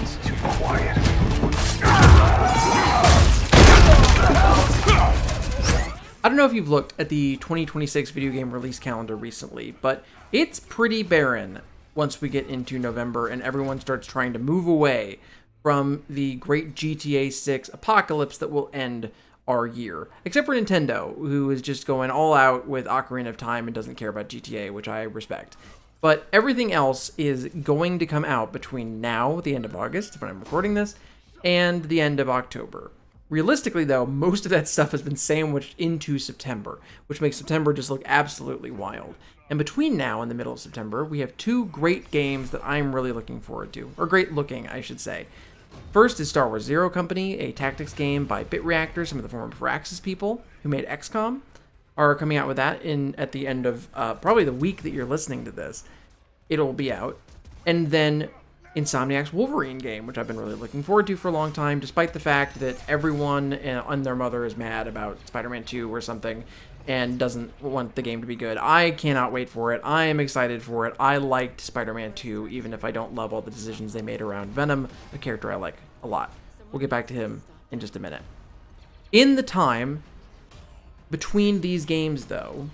It's too quiet. I don't know if you've looked at the 2026 video game release calendar recently, but it's pretty barren once we get into November and everyone starts trying to move away from the great GTA 6 apocalypse that will end our year. Except for Nintendo, who is just going all out with Ocarina of Time and doesn't care about GTA, which I respect. But everything else is going to come out between now, the end of August, when I'm recording this, and the end of October. Realistically, though, most of that stuff has been sandwiched into September, which makes September just look absolutely wild. And between now and the middle of September, we have two great games that I'm really looking forward to. Or great looking, I should say. First is Star Wars Zero Company, a tactics game by BitReactor, some of the former Firaxis people who made XCOM, are coming out with that at the end of probably the week that you're listening to this. It'll be out. And then Insomniac's Wolverine game, which I've been really looking forward to for a long time, despite the fact that everyone and their mother is mad about Spider-Man 2 or something and doesn't want the game to be good. I cannot wait for it. I am excited for it. I liked Spider-Man 2, even if I don't love all the decisions they made around Venom, a character I like a lot. We'll get back to him in just a minute. In the time between these games, though,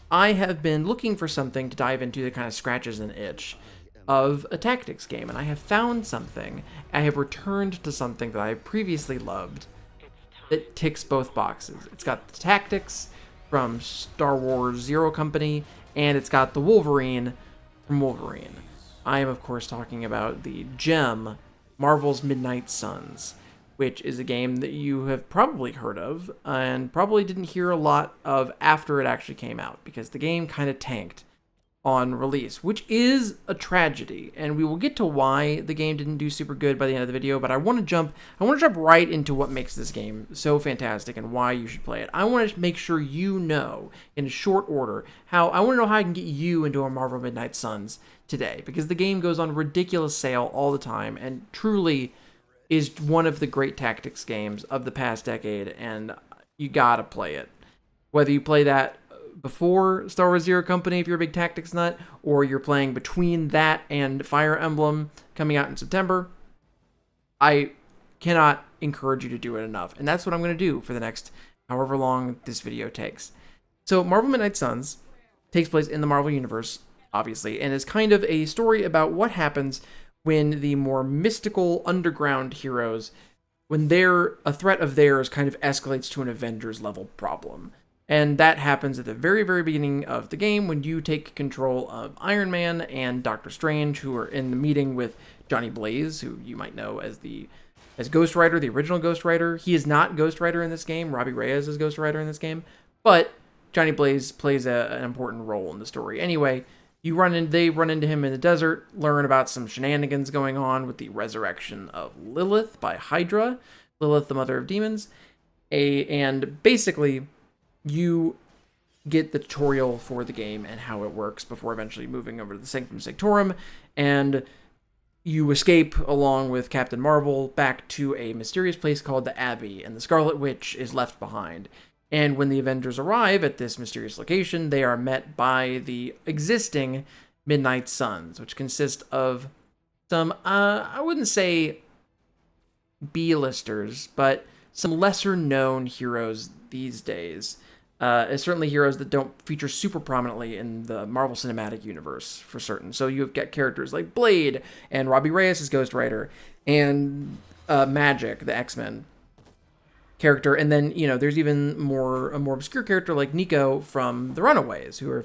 I have been looking for something to dive into that kind of scratches an itch of a tactics game, and I have found something. I have returned to something that I previously loved that ticks both boxes. It's got the tactics from Star Wars Zero Company, and it's got the Wolverine from Wolverine. I am, of course, talking about the gem, Marvel's Midnight Suns, which is a game that you have probably heard of, and probably didn't hear a lot of after it actually came out, because the game kind of tanked on release, which is a tragedy, and we will get to why the game didn't do super good by the end of the video. But I want to jump right into what makes this game so fantastic and why you should play it. I want to make sure you know in short order how I can get you into a Marvel Midnight Suns today, because the game goes on ridiculous sale all the time and truly is one of the great tactics games of the past decade, and you gotta play it. Whether you play that before Star Wars Zero Company, if you're a big tactics nut, or you're playing between that and Fire Emblem coming out in September, I cannot encourage you to do it enough. And that's what I'm going to do for the next however long this video takes. So Marvel Midnight Suns takes place in the Marvel Universe, obviously, and is kind of a story about what happens when the more mystical underground heroes, when a threat of theirs kind of escalates to an Avengers level problem. And that happens at the very, very beginning of the game when you take control of Iron Man and Doctor Strange, who are in the meeting with Johnny Blaze, who you might know as Ghost Rider, the original Ghost Rider. He is not Ghost Rider in this game. Robbie Reyes is Ghost Rider in this game. But Johnny Blaze plays an important role in the story. Anyway, they run into him in the desert, learn about some shenanigans going on with the resurrection of Lilith by Hydra, Lilith, the mother of demons. And basically, you get the tutorial for the game and how it works before eventually moving over to the Sanctum Sanctorum, and you escape along with Captain Marvel back to a mysterious place called the Abbey, and the Scarlet Witch is left behind. And when the Avengers arrive at this mysterious location, they are met by the existing Midnight Suns, which consist of some, I wouldn't say B-listers, but some lesser-known heroes these days. Certainly heroes that don't feature super prominently in the Marvel Cinematic Universe, for certain. So you've got characters like Blade, and Robbie Reyes as Ghost Rider, and Magic, the X-Men character, and then, there's even a more obscure character like Nico from The Runaways, who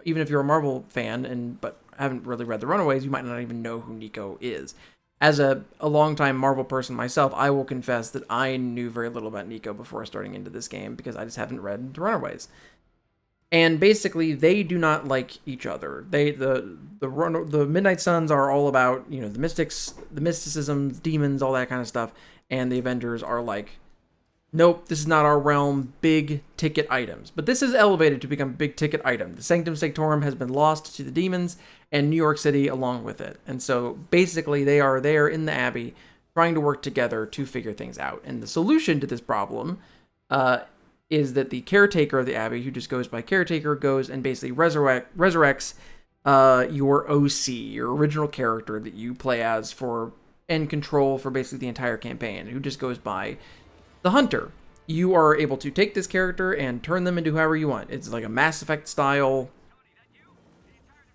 even if you're a Marvel fan, but haven't really read The Runaways, you might not even know who Nico is. As a longtime Marvel person myself, I will confess that I knew very little about Nico before starting into this game because I just haven't read The Runaways. And basically, they do not like each other. The Midnight Suns are all about, the mystics, the mysticism, demons, all that kind of stuff, and the Avengers are like, nope, this is not our realm, big ticket items. But this is elevated to become a big ticket item. The Sanctum Sanctorum has been lost to the demons, and New York City along with it. And so basically they are there in the Abbey trying to work together to figure things out. And the solution to this problem is that the caretaker of the Abbey, who just goes by caretaker, goes and basically resurrects your OC, your original character that you play as for and control for basically the entire campaign, who just goes by the Hunter. You are able to take this character and turn them into whoever you want. It's like a Mass Effect style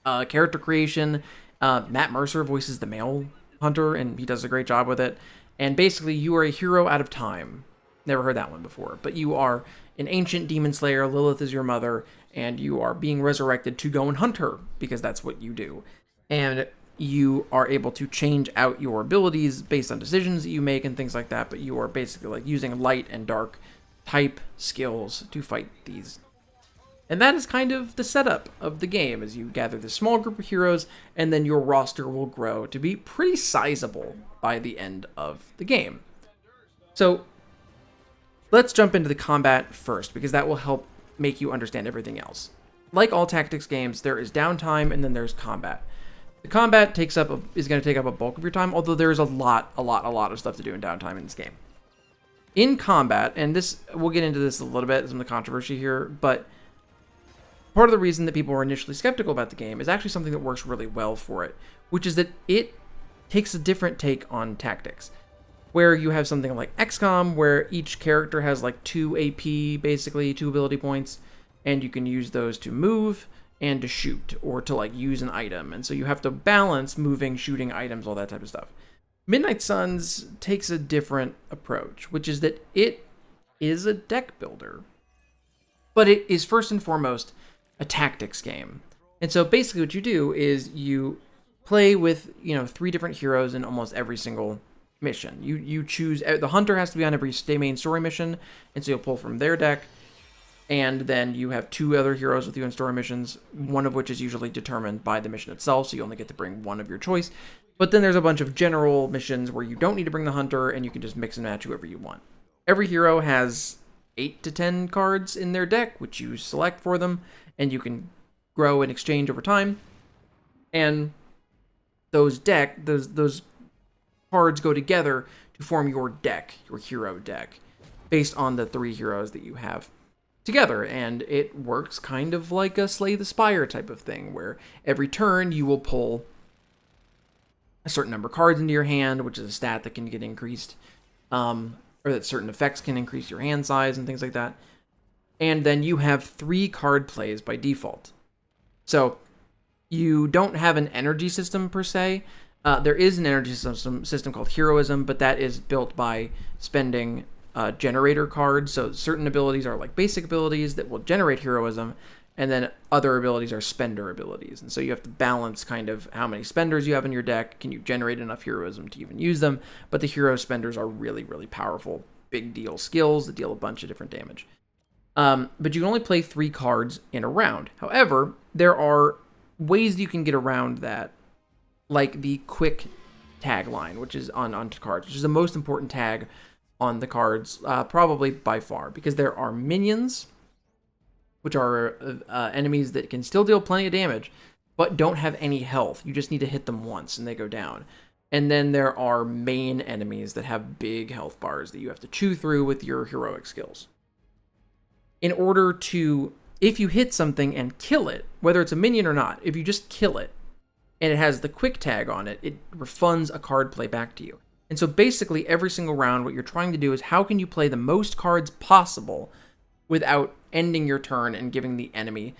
character creation. Matt Mercer voices the male Hunter, and he does a great job with it. And basically, you are a hero out of time. Never heard that one before. But you are an ancient demon slayer. Lilith is your mother, and you are being resurrected to go and hunt her, because that's what you do. And you are able to change out your abilities based on decisions that you make and things like that, but you are basically like using light and dark type skills to fight these. And that is kind of the setup of the game, as you gather this small group of heroes, and then your roster will grow to be pretty sizable by the end of the game. So let's jump into the combat first, because that will help make you understand everything else. Like all tactics games, there is downtime and then there's combat. The combat is going to take up a bulk of your time, although there's a lot of stuff to do in downtime in this game. In combat, and this we'll get into this a little bit, some of the controversy here, but part of the reason that people were initially skeptical about the game is actually something that works really well for it, which is that it takes a different take on tactics, where you have something like XCOM, where each character has like 2 AP, basically 2 ability points, and you can use those to move and to shoot, or to like use an item. And so you have to balance moving, shooting, items, all that type of stuff. Midnight Suns takes a different approach, which is that it is a deck builder, but it is first and foremost a tactics game. And so basically what you do is you play with, 3 different heroes in almost every single mission. You choose, the Hunter has to be on every main story mission, and so you'll pull from their deck. And then you have 2 other heroes with you in story missions, one of which is usually determined by the mission itself, so you only get to bring one of your choice. But then there's a bunch of general missions where you don't need to bring the Hunter, and you can just mix and match whoever you want. Every hero has 8 to 10 cards in their deck, which you select for them, and you can grow and exchange over time. And those cards go together to form your deck, your hero deck, based on the 3 heroes that you have together. And it works kind of like a Slay the Spire type of thing, where every turn you will pull a certain number of cards into your hand, which is a stat that can get increased, or that certain effects can increase your hand size and things like that. And then you have 3 card plays by default. So you don't have an energy system per se. There is an energy system called Heroism, but that is built by spending generator cards. So certain abilities are like basic abilities that will generate heroism, and then other abilities are spender abilities. And so you have to balance kind of how many spenders you have in your deck. Can you generate enough heroism to even use them? But the hero spenders are really, really powerful, big deal skills that deal a bunch of different damage. But you can only play 3 cards in a round. However, there are ways you can get around that, like the quick tagline, which is on cards, which is the most important tag on the cards, probably by far, because there are minions, which are enemies that can still deal plenty of damage, but don't have any health. You just need to hit them once and they go down. And then there are main enemies that have big health bars that you have to chew through with your heroic skills. In order to, if you hit something and kill it, whether it's a minion or not, if you just kill it, and it has the quick tag on it, it refunds a card play back to you. And so basically every single round, what you're trying to do is how can you play the most cards possible without ending your turn and giving the enemy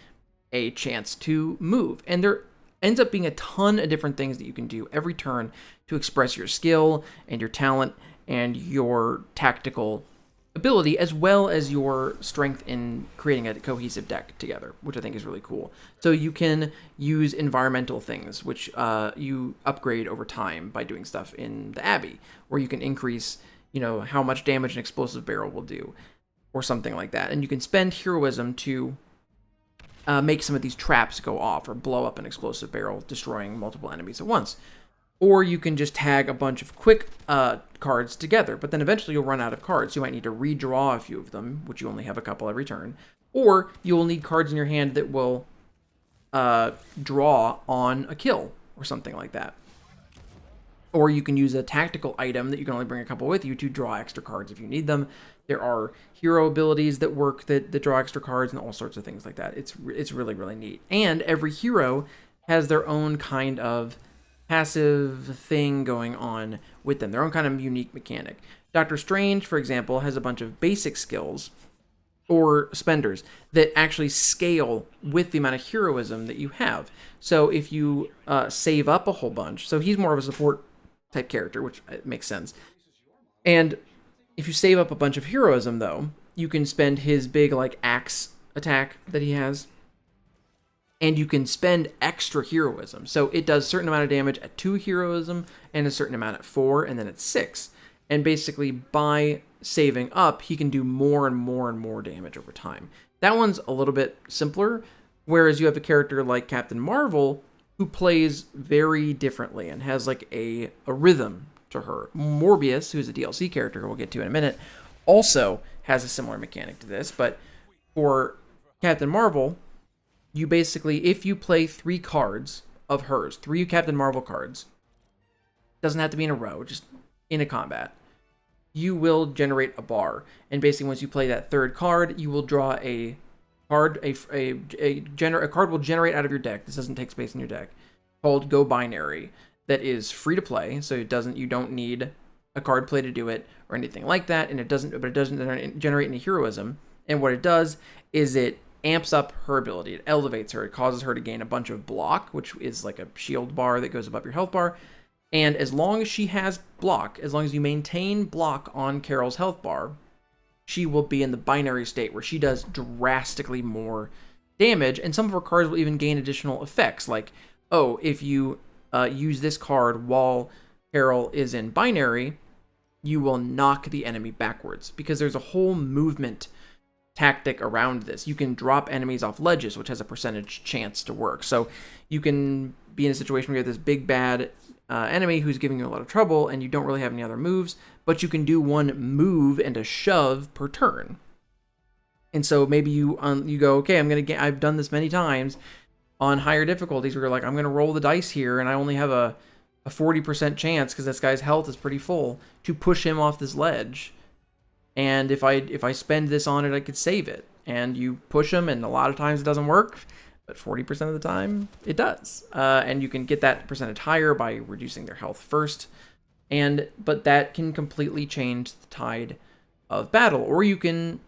a chance to move. And there ends up being a ton of different things that you can do every turn to express your skill and your talent and your tactical ability, as well as your strength in creating a cohesive deck together, which I think is really cool. So you can use environmental things, which you upgrade over time by doing stuff in the Abbey, where you can increase, how much damage an explosive barrel will do, or something like that. And you can spend heroism to make some of these traps go off or blow up an explosive barrel, destroying multiple enemies at once. Or you can just tag a bunch of quick cards together, but then eventually you'll run out of cards. You might need to redraw a few of them, which you only have a couple every turn. Or you'll need cards in your hand that will draw on a kill or something like that. Or you can use a tactical item that you can only bring a couple with you to draw extra cards if you need them. There are hero abilities that work that draw extra cards and all sorts of things like that. It's really, really neat. And every hero has their own kind of passive thing going on with them, their own kind of unique mechanic. Doctor Strange, for example, has a bunch of basic skills or spenders that actually scale with the amount of heroism that you have. So if you save up a whole bunch, so he's more of a support type character, which makes sense. And if you save up a bunch of heroism, though, you can spend his big like axe attack that he has, and you can spend extra heroism. So it does a certain amount of damage at 2 heroism and a certain amount at 4, and then at 6. And basically, by saving up, he can do more and more and more damage over time. That one's a little bit simpler, whereas you have a character like Captain Marvel, who plays very differently and has like a rhythm to her. Morbius, who's a DLC character we'll get to in a minute, also has a similar mechanic to this, but for Captain Marvel, you basically, if you play 3 cards of hers, 3 Captain Marvel cards, doesn't have to be in a row, just in a combat, you will generate a bar. And basically, once you play that 3rd card, you will draw a card. A card will generate out of your deck. This doesn't take space in your deck. Called Go Binary. That is free to play, so you don't need a card play to do it or anything like that. And it doesn't generate any heroism. And what it does is it amps up her ability. It elevates her. It causes her to gain a bunch of block, which is like a shield bar that goes above your health bar. And as long as she has block, as long as you maintain block on Carol's health bar, she will be in the binary state where she does drastically more damage. And some of her cards will even gain additional effects. Like, oh, if you use this card while Carol is in binary, you will knock the enemy backwards. Because there's a whole movement tactic around this. You can drop enemies off ledges, which has a percentage chance to work. So you can be in a situation where you have this big bad enemy who's giving you a lot of trouble, and you don't really have any other moves, but you can do one move and a shove per turn. And so maybe you go, okay, I've done this many times on higher difficulties where you're like, I'm gonna roll the dice here, and I only have a 40% chance because this guy's health is pretty full to push him off this ledge. And if I spend this on it, I could save it. And you push him, and a lot of times it doesn't work. But 40% of the time, it does. And you can get that percentage higher by reducing their health first. But that can completely change the tide of battle. Or you can,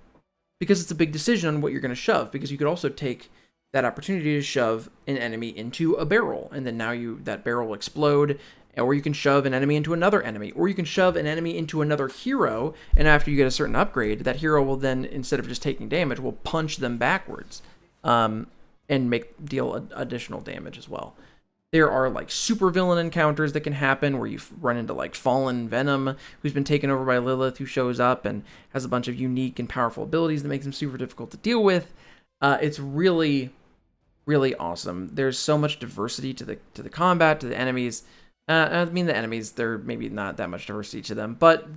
because it's a big decision on what you're going to shove, because you could also take that opportunity to shove an enemy into a barrel. And then now that barrel will explode. Or you can shove an enemy into another enemy. Or you can shove an enemy into another hero. And after you get a certain upgrade, that hero will then, instead of just taking damage, will punch them backwards. And deal additional damage as well. There are like super villain encounters that can happen where you run into like Fallen Venom, who's been taken over by Lilith, who shows up and has a bunch of unique and powerful abilities that makes him super difficult to deal with. It's really, really awesome. There's so much diversity to the combat, to the enemies. I mean, the enemies, there maybe not that much diversity to them, but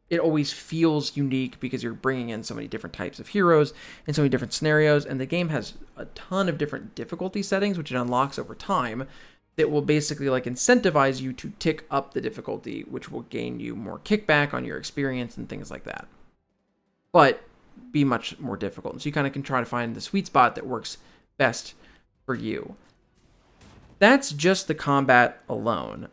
it always feels unique because you're bringing in so many different types of heroes and so many different scenarios. And the game has a ton of different difficulty settings, which it unlocks over time, that will basically like incentivize you to tick up the difficulty, which will gain you more kickback on your experience and things like that. But be much more difficult. And so you kind of can try to find the sweet spot that works best for you. That's just the combat alone.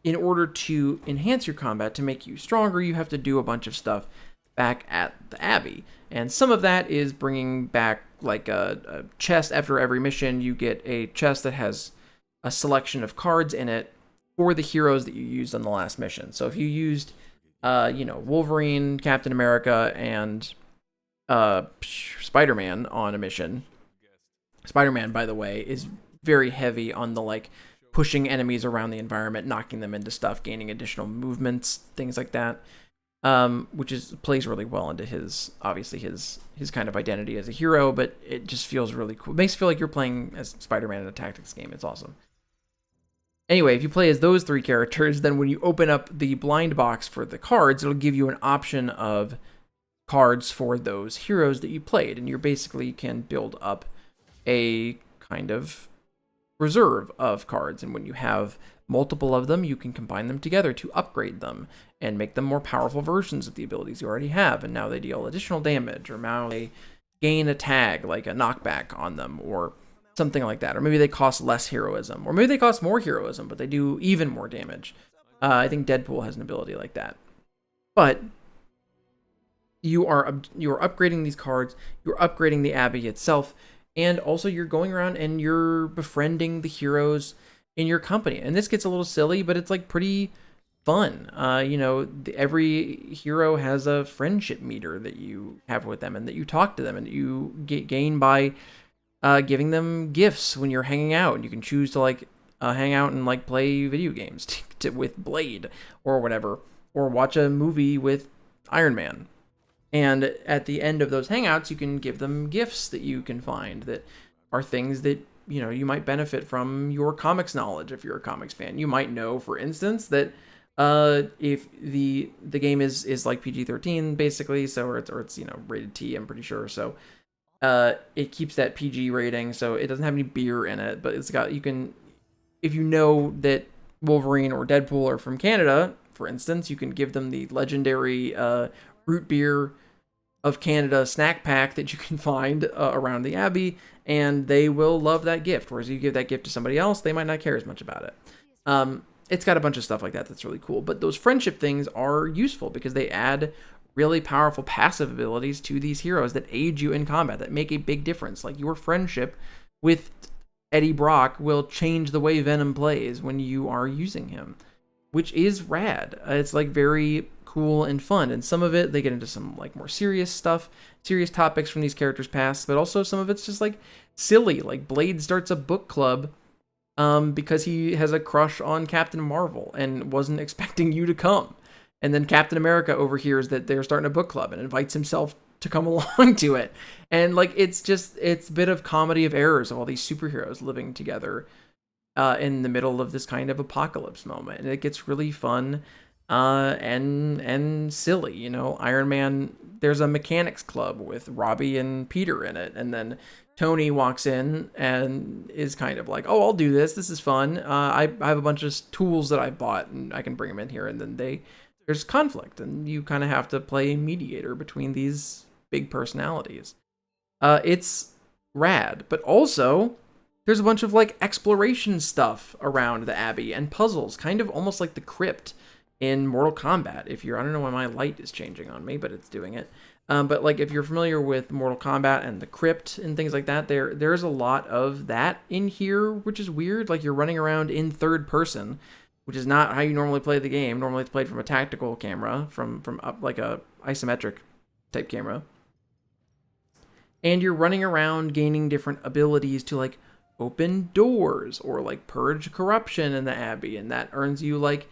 In order to enhance your combat, to make you stronger, you have to do a bunch of stuff back at the Abbey. And some of that is bringing back like a chest after every mission. You get a chest that has a selection of cards in it for the heroes that you used on the last mission. So if you used, Wolverine, Captain America, and Spider-Man on a mission, Spider-Man, by the way, is very heavy on the like pushing enemies around the environment, knocking them into stuff, gaining additional movements, things like that, which plays really well into his kind of identity as a hero, but it just feels really cool. It makes you feel like you're playing as Spider-Man in a tactics game. It's awesome. Anyway, if you play as those 3 characters, then when you open up the blind box for the cards, it'll give you an option of cards for those heroes that you played, and you basically can build up a kind of reserve of cards, and when you have multiple of them, you can combine them together to upgrade them and make them more powerful versions of the abilities you already have, and now they deal additional damage, or now they gain a tag like a knockback on them, or something like that. Or maybe they cost less heroism, or maybe they cost more heroism, but they do even more damage. I think Deadpool has an ability like that. But you are upgrading these cards, you're upgrading the Abbey itself, and also you're going around and you're befriending the heroes in your company. And this gets a little silly, but it's like pretty fun. You know, every hero has a friendship meter that you have with them and that you talk to them and that you gain by giving them gifts when you're hanging out. And you can choose to like hang out and like play video games with Blade or whatever, or watch a movie with Iron Man. And at the end of those hangouts, you can give them gifts that you can find that are things that, you know, you might benefit from your comics knowledge if you're a comics fan. You might know, for instance, that if the game is like PG-13 basically, so or it's you know rated T, I'm pretty sure. So it keeps that PG rating, so it doesn't have any beer in it, but it's got, you can, if you know that Wolverine or Deadpool are from Canada, for instance, you can give them the legendary root beer of Canada snack pack that you can find around the Abbey, and they will love that gift. Whereas you give that gift to somebody else, they might not care as much about it. It's got a bunch of stuff like that that's really cool. But those friendship things are useful because they add really powerful passive abilities to these heroes that aid you in combat, that make a big difference. Like your friendship with Eddie Brock will change the way Venom plays when you are using him, which is rad. It's like very cool and fun, and some of it they get into some like more serious stuff, serious topics from these characters past, but also some of it's just like silly. Like Blade starts a book club because he has a crush on Captain Marvel and wasn't expecting you to come, and then Captain America overhears that they're starting a book club and invites himself to come along to it. And like it's a bit of comedy of errors of all these superheroes living together in the middle of this kind of apocalypse moment, and it gets really fun and silly. You know, Iron Man, there's a mechanics club with Robbie and Peter in it, and then Tony walks in and is kind of like, oh, I'll do this is fun, I have a bunch of tools that I bought and I can bring them in here, and then there's conflict and you kind of have to play mediator between these big personalities. It's rad, but also there's a bunch of like exploration stuff around the Abbey and puzzles, kind of almost like the crypt in Mortal Kombat. If you're, I don't know why my light is changing on me, but it's doing it. But like if you're familiar with Mortal Kombat and the crypt and things like that, there's a lot of that in here, which is weird. Like you're running around in third person, which is not how you normally play the game. Normally it's played from a tactical camera, from up like a isometric type camera. And you're running around gaining different abilities to like open doors or like purge corruption in the Abbey, and that earns you like,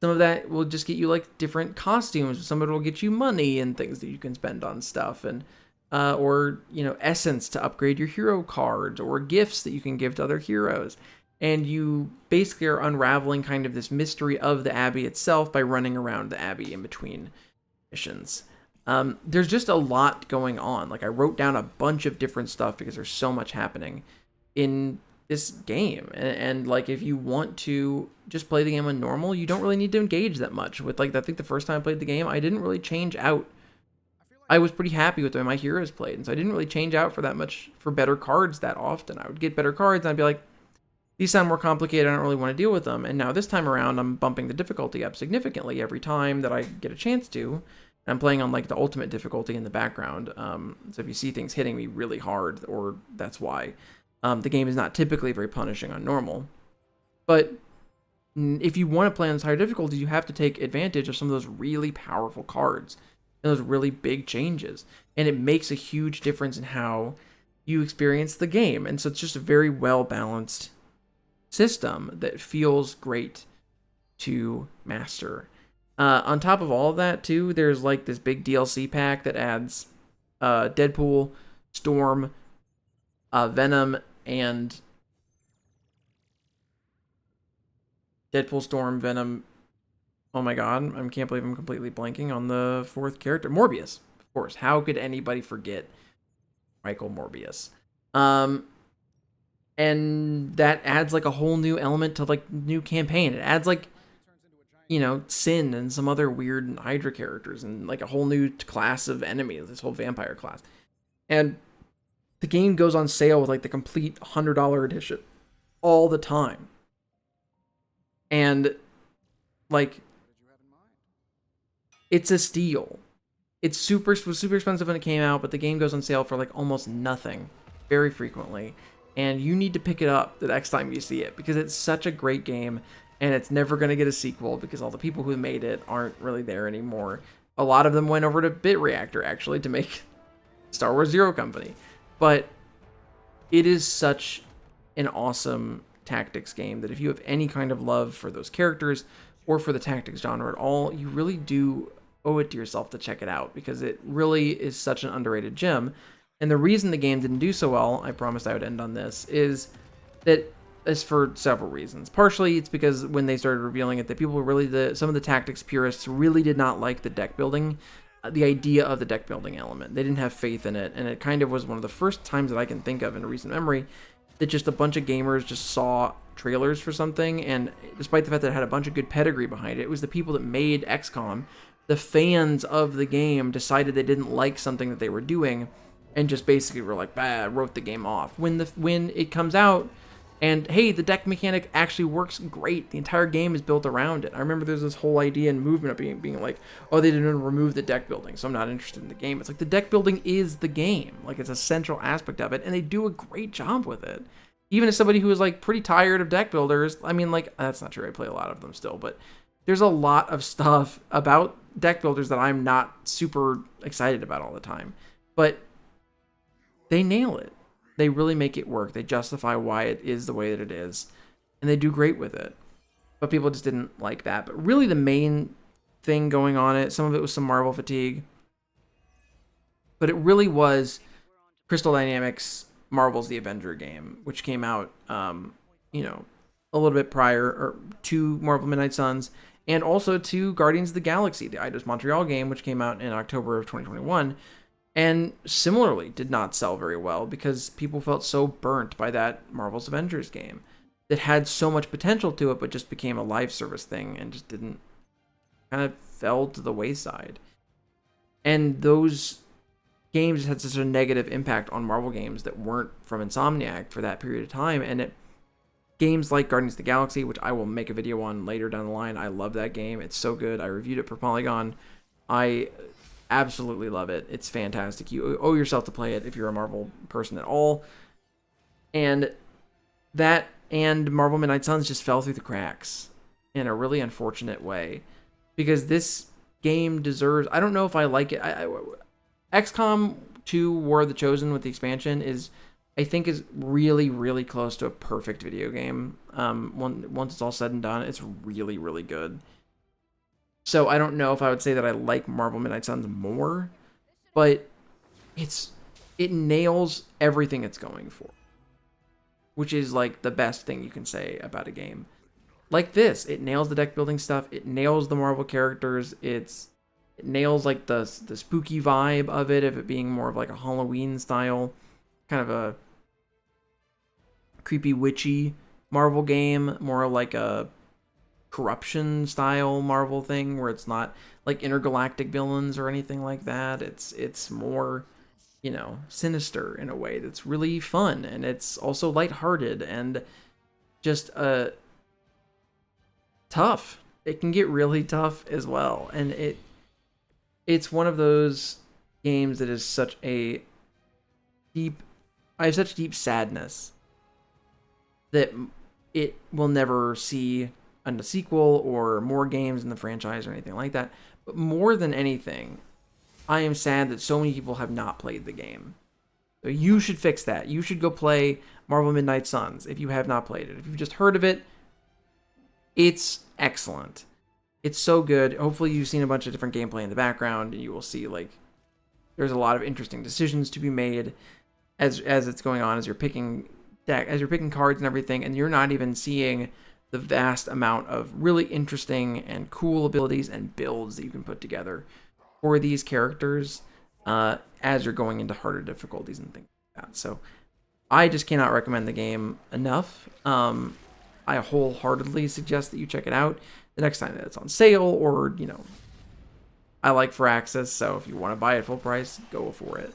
some of that will just get you like different costumes, some of it will get you money and things that you can spend on stuff, and or you know, essence to upgrade your hero cards, or gifts that you can give to other heroes. And you basically are unraveling kind of this mystery of the Abbey itself by running around the Abbey in between missions. There's just a lot going on. Like I wrote down a bunch of different stuff because there's so much happening in this game, and like if you want to just play the game on normal, you don't really need to engage that much with, like, I think the first time I played the game, I didn't really change out. I was pretty happy with the way my heroes played, and so I didn't really change out for that much for better cards that often. I would get better cards and I'd be like, these sound more complicated, I don't really want to deal with them. And now this time around, I'm bumping the difficulty up significantly every time that I get a chance to. I'm playing on like the ultimate difficulty in the background, so if you see things hitting me really hard, or that's why. The game is not typically very punishing on normal, but if you want to play on this higher difficulty, you have to take advantage of some of those really powerful cards and those really big changes, and it makes a huge difference in how you experience the game. And so it's just a very well balanced system that feels great to master. On top of all of that too, there's like this big DLC pack that adds Deadpool, Storm, Venom, and Deadpool, Storm, Venom. Oh my god, I can't believe I'm completely blanking on the fourth character. Morbius, of course. How could anybody forget Michael Morbius? And that adds like a whole new element to like new campaign. It adds like, you know, Sin and some other weird Hydra characters and like a whole new class of enemies, this whole vampire class. And the game goes on sale with like the complete $100 edition all the time. And like, it's a steal. It's super expensive when it came out, but the game goes on sale for like almost nothing very frequently. And you need to pick it up the next time you see it, because it's such a great game, and it's never going to get a sequel because all the people who made it aren't really there anymore. A lot of them went over to Bit Reactor, actually, to make Star Wars Zero Company. But it is such an awesome tactics game that if you have any kind of love for those characters or for the tactics genre at all, you really do owe it to yourself to check it out, because it really is such an underrated gem. And the reason the game didn't do so well, I promised I would end on this, is that it's for several reasons. Partially, it's because when they started revealing it, that people really, some of the tactics purists really did not like the deck building, the idea of the deck building element. They didn't have faith in it, and it kind of was one of the first times that I can think of in recent memory that just a bunch of gamers just saw trailers for something, and despite the fact that it had a bunch of good pedigree behind it, it was the people that made XCOM, the fans of the game, decided they didn't like something that they were doing, and just basically were like, bah, wrote the game off. When it comes out, and hey, the deck mechanic actually works great. The entire game is built around it. I remember there's this whole idea and movement of being like, oh, they didn't remove the deck building, so I'm not interested in the game. It's like the deck building is the game. Like, it's a central aspect of it, and they do a great job with it. Even as somebody who is like pretty tired of deck builders, I mean, like, that's not true. I play a lot of them still, but there's a lot of stuff about deck builders that I'm not super excited about all the time. But they nail it. They really make it work. They justify why it is the way that it is, and they do great with it. But people just didn't like that. But really the main thing going on it, some of it was some Marvel fatigue, but it really was Crystal Dynamics' Marvel's The Avenger game, which came out, you know, a little bit prior to Marvel Midnight Suns, and also to Guardians of the Galaxy, the Eidos Montreal game, which came out in October of 2021. And similarly did not sell very well because people felt so burnt by that Marvel's Avengers game that had so much potential to it, but just became a live service thing and just didn't, kind of fell to the wayside. And those games had such a negative impact on Marvel games that weren't from Insomniac for that period of time. And games like Guardians of the Galaxy, which I will make a video on later down the line, I love that game. It's so good. I reviewed it for Polygon. I absolutely love it. It's fantastic. You owe yourself to play it if you're a Marvel person at all. And that and Marvel Midnight Suns just fell through the cracks in a really unfortunate way, because this game deserves, I don't know if I like it. XCOM 2 War of the Chosen with the expansion I think is really, really close to a perfect video game. Once it's all said and done, it's really, really good. So I don't know if I would say that I like Marvel Midnight Suns more, but it nails everything it's going for, which is like the best thing you can say about a game like this. It nails the deck building stuff. It nails the Marvel characters. It nails like the spooky vibe of it being more of like a Halloween style, kind of a creepy witchy Marvel game, more like a corruption style Marvel thing where it's not like intergalactic villains or anything like that. It's more, you know, sinister in a way that's really fun, and it's also lighthearted and just tough. It can get really tough as well, and it's one of those games that is such a deep, I have such deep sadness that it will never see a sequel or more games in the franchise or anything like that. But more than anything, I am sad that so many people have not played the game. So you should fix that. You should go play Marvel Midnight Suns if you have not played it. If you've just heard of it, it's excellent. It's so good. Hopefully you've seen a bunch of different gameplay in the background, and you will see like there's a lot of interesting decisions to be made as it's going on, as you're picking cards and everything, and you're not even seeing the vast amount of really interesting and cool abilities and builds that you can put together for these characters as you're going into harder difficulties and things like that. So I just cannot recommend the game enough. I wholeheartedly suggest that you check it out the next time that it's on sale, or, you know, I like Firaxis, so if you want to buy it full price, go for it.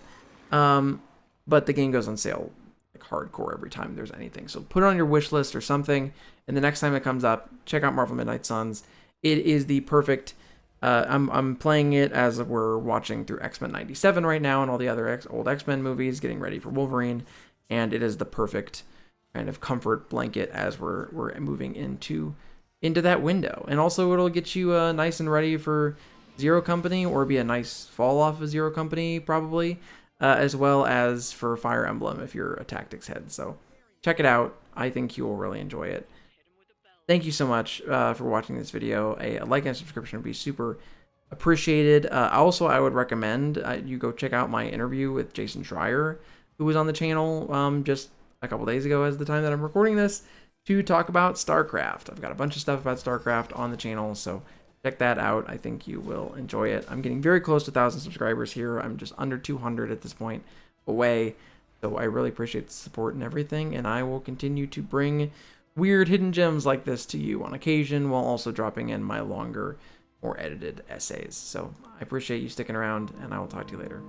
but the game goes on sale like hardcore every time there's anything. So put it on your wish list or something, and the next time it comes up, check out Marvel Midnight Suns. It is the perfect. I'm playing it as we're watching through X-Men 97 right now and all the other old X-Men movies, getting ready for Wolverine, and it is the perfect kind of comfort blanket as we're moving into that window. And also it'll get you nice and ready for Zero Company, or be a nice fall off of Zero Company probably, as well as for Fire Emblem if you're a tactics head. So check it out. I think you will really enjoy it. Thank you so much for watching this video. A like and subscription would be super appreciated. Also, I would recommend you go check out my interview with Jason Schreier, who was on the channel just a couple days ago as the time that I'm recording this, to talk about StarCraft. I've got a bunch of stuff about StarCraft on the channel, so check that out. I think you will enjoy it. I'm getting very close to 1,000 subscribers here. I'm just under 200 at this point away, so I really appreciate the support and everything, and I will continue to bring weird hidden gems like this to you on occasion, while also dropping in my longer, more edited essays. So I appreciate you sticking around, and I will talk to you later.